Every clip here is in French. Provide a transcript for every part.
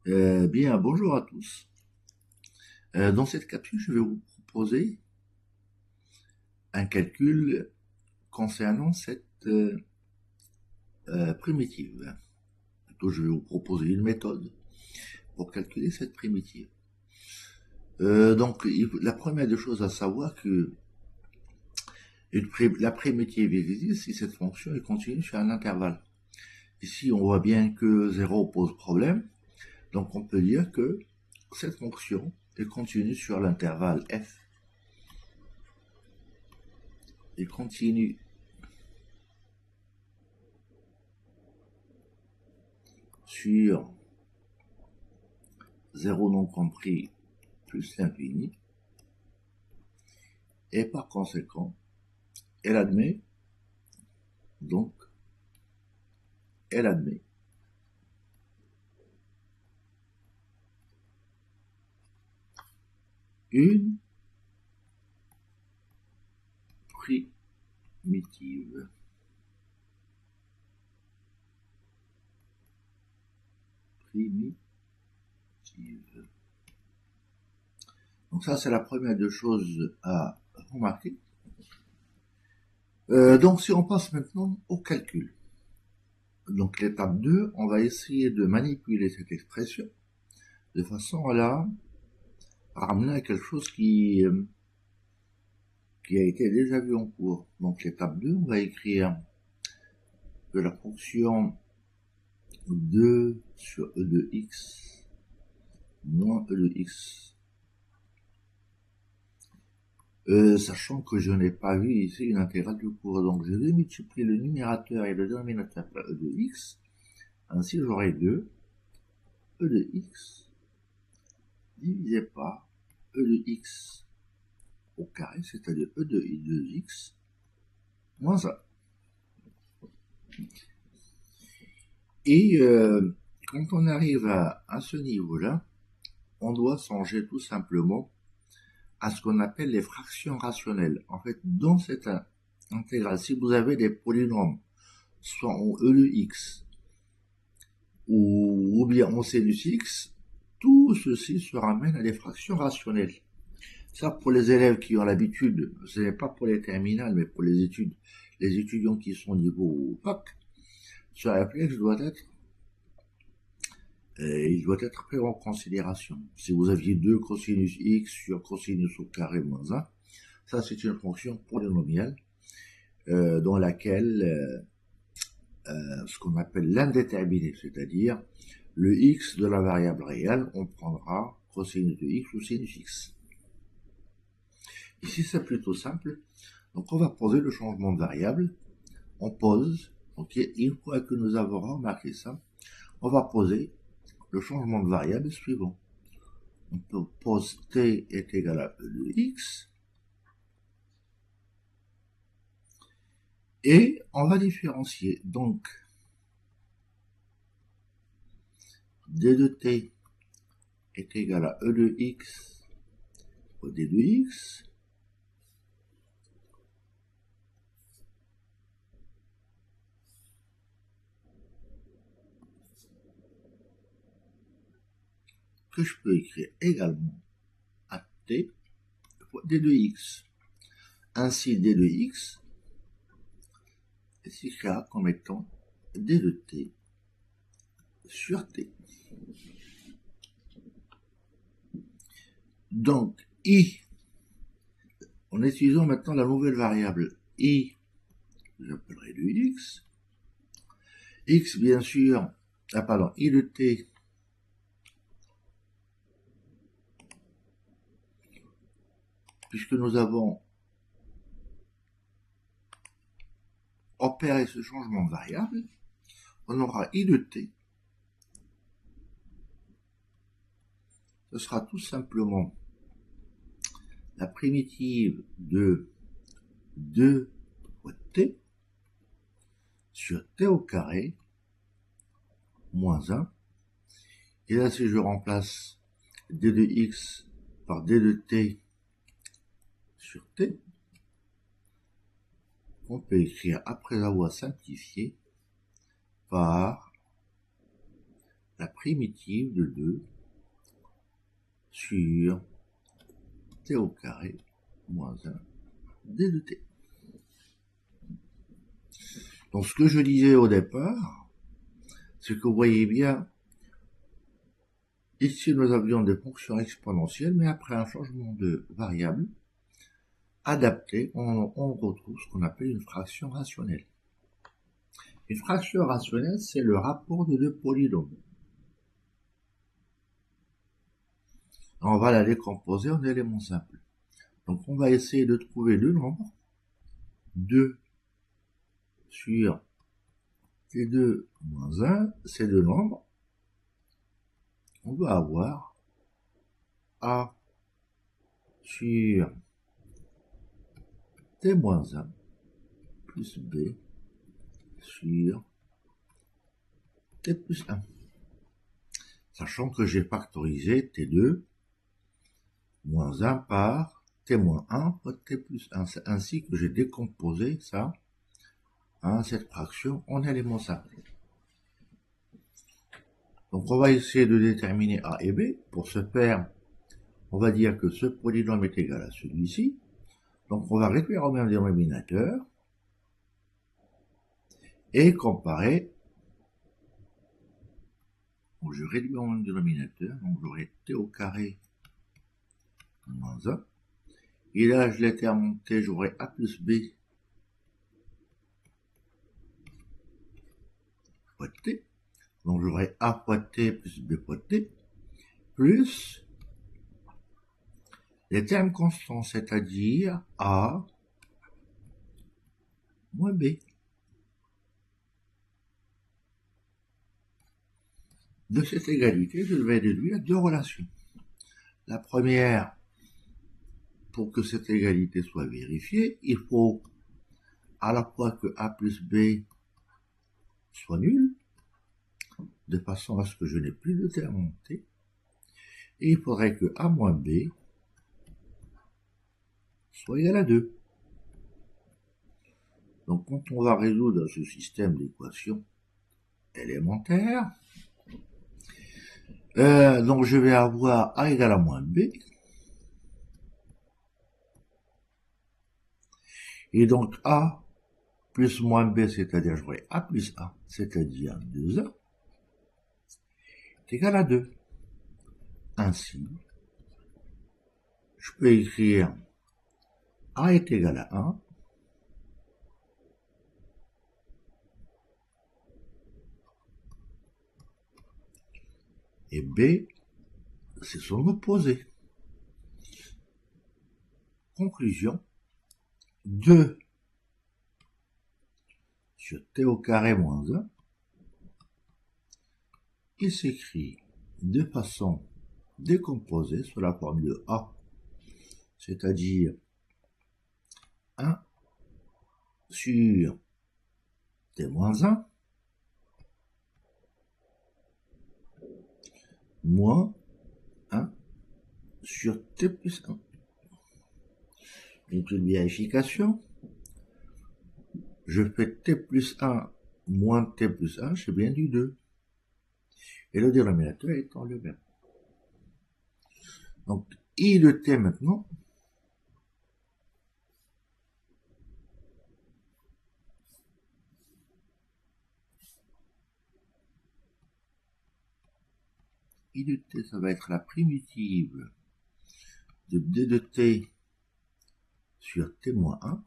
Bien, bonjour à tous. Dans cette capsule, je vais vous proposer un calcul concernant cette primitive. Plutôt, je vais vous proposer une méthode pour calculer cette primitive. La première des choses à savoir que la primitive existe si cette fonction est continue sur un intervalle. Ici, on voit bien que 0 pose problème, donc on peut dire que cette fonction est continue sur l'intervalle f. Et continue sur 0 non compris plus l'infini, et par conséquent, elle admet, donc, elle admet une primitive. Donc ça, c'est la première des choses à remarquer. Donc si on passe maintenant au calcul. Donc l'étape 2, on va essayer de manipuler cette expression de façon à la ramener à quelque chose qui a été déjà vu en cours. Donc l'étape 2, on va écrire que la fonction 2 sur e de x moins e de x. Sachant que je n'ai pas vu ici une intégrale de cours, donc je vais multiplier le numérateur et le dénominateur par e de x, ainsi j'aurai 2 e de x divisé par e de x au carré, c'est-à-dire e de x moins 1. Et quand on arrive à ce niveau-là, on doit songer tout simplement à ce qu'on appelle les fractions rationnelles. En fait, dans cette intégrale, si vous avez des polynômes, soit en e de x, ou bien en sinus x, tout ceci se ramène à des fractions rationnelles. Ça, pour les élèves qui ont l'habitude, ce n'est pas pour les terminales, mais pour les étudiants qui sont au niveau bac, ce réflexe il doit être pris en considération. Si vous aviez 2 cosinus x sur cosinus au carré moins 1, ça c'est une fonction polynomiale dans laquelle ce qu'on appelle l'indéterminé, c'est-à-dire le x de la variable réelle, on prendra cosinus de x ou sinus x. Ici c'est plutôt simple, donc on va poser le changement de variable, on pose, ok, une fois que nous avons remarqué ça, on va poser le changement de variable suivant. On peut poser t est égal à e de x, et on va différencier. Donc, d de t est égal à e de x fois d de x, que je peux écrire également à t fois d de x. Ainsi, d de x s'écrira comme étant d de t sur t. Donc, i, en utilisant maintenant la nouvelle variable i, j'appellerai du x. X, bien sûr, i de t, puisque nous avons opéré ce changement de variable, on aura i de t. Ce sera tout simplement la primitive de 2 fois t sur t au carré moins 1. Et là, si je remplace d de x par d de t sur t, on peut écrire, après avoir simplifié, par la primitive de 2 sur t au carré moins 1 d de t. Donc ce que je disais au départ, c'est que vous voyez bien, ici nous avions des fonctions exponentielles, mais après un changement de variable adapté, on retrouve ce qu'on appelle une fraction rationnelle. Une fraction rationnelle, c'est le rapport de deux polynômes. On va la décomposer en éléments simples. Donc on va essayer de trouver deux nombres. 2 sur t2 moins 1, ces deux nombres. On va avoir a sur t moins 1 plus b sur t plus 1. Sachant que j'ai factorisé t2 moins 1 par t moins 1 fois t plus 1. C'est ainsi que j'ai décomposé ça, cette fraction en éléments simples. Donc on va essayer de déterminer a et b. Pour ce faire, on va dire que ce polynôme est égal à celui-ci. Donc on va réduire au même dénominateur et comparer. Donc je réduis au même dénominateur, donc j'aurai t au carré moins 1. Et là, je l'ai fait remonter, j'aurai a plus b fois t. Donc j'aurai a fois t plus b fois t, plus les termes constants, c'est-à-dire a moins b. De cette égalité, je vais déduire deux relations. La première, pour que cette égalité soit vérifiée, il faut à la fois que a plus b soit nul, de façon à ce que je n'ai plus de terme en t, et il faudrait que a moins b soit égal à 2. Donc quand on va résoudre ce système d'équations élémentaires, donc je vais avoir a égale à moins b, et donc a plus moins b, c'est-à-dire j'aurai a plus a, c'est-à-dire 2a, est égal à 2. Ainsi, je peux écrire a est égal à 1, et b, c'est son opposé. Conclusion, 2 sur t au carré moins 1, il s'écrit de façon décomposée sous la forme de a, c'est-à-dire 1 sur t moins 1 moins 1 sur t plus 1. Une petite vérification. Je fais t plus 1 moins t plus 1, c'est bien du 2. Et le dénominateur étant le même. Donc, i de t maintenant, i de t, ça va être la primitive de d de t sur t moins 1,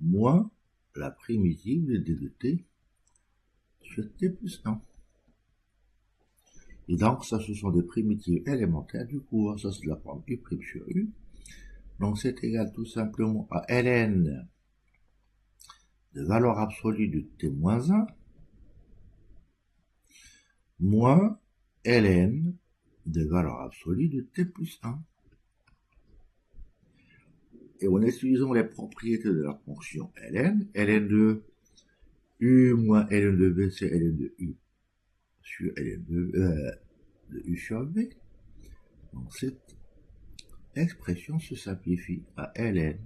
moins la primitive de d de t sur t plus 1. Et donc, ça, ce sont des primitives élémentaires. Du coup, ça, c'est de la forme u' sur u. Donc, c'est égal tout simplement à ln de valeur absolue de t moins 1 moins ln de valeur absolue de t plus 1. Et en utilisant les propriétés de la fonction ln de u moins ln de b, c'est ln de u sur ln de u sur v. Donc cette expression se simplifie à ln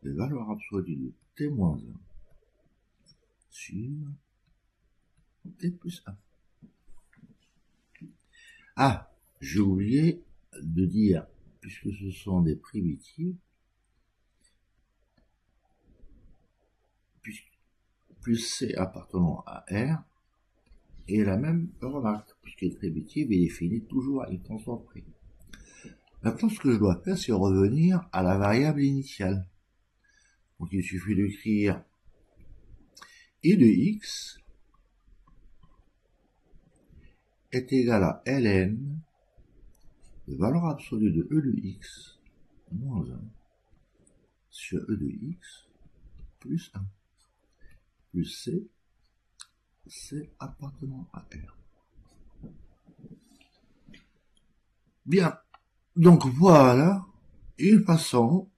de valeur absolue de t moins 1 sur t plus 1. Ah, j'ai oublié de dire, puisque ce sont des primitives, plus C appartenant à R, et la même remarque, puisqu'une primitive est définie toujours à une constante près. Maintenant, ce que je dois faire, c'est revenir à la variable initiale. Donc, il suffit d'écrire I de x est égal à ln de valeur absolue de e de x moins 1 sur e de x plus 1 plus c appartenant à R. Bien, donc voilà une façon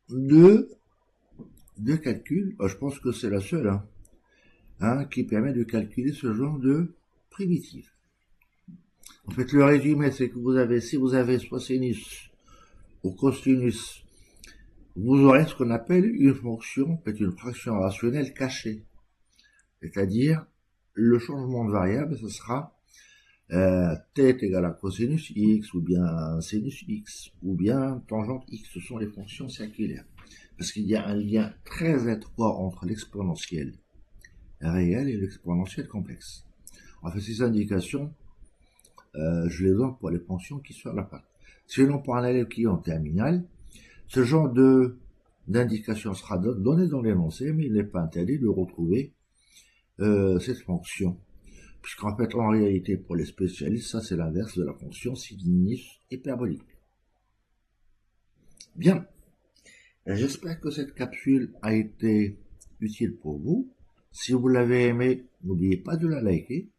de calcul, je pense que c'est la seule, qui permet de calculer ce genre de primitive. En fait, le résumé, c'est que si vous avez soit sinus ou cosinus, vous aurez ce qu'on appelle une fonction, peut-être une fraction rationnelle cachée. C'est-à-dire, le changement de variable, ce sera t est égal à cosinus x, ou bien sinus x, ou bien tangente x. Ce sont les fonctions circulaires. Parce qu'il y a un lien très étroit entre l'exponentielle réelle et l'exponentielle complexe. En fait, ces indications, je les donne pour les fonctions qui sont à la part. Sinon, pour un élève qui est en terminale, ce genre d'indication sera donné dans l'énoncé, mais il n'est pas interdit de retrouver cette fonction. Puisqu'en fait, en réalité, pour les spécialistes, ça c'est l'inverse de la fonction sinus hyperbolique. Bien. J'espère que cette capsule a été utile pour vous. Si vous l'avez aimé, n'oubliez pas de la liker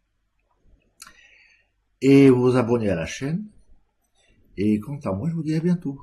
et vous abonner à la chaîne. Et quant à moi, je vous dis à bientôt.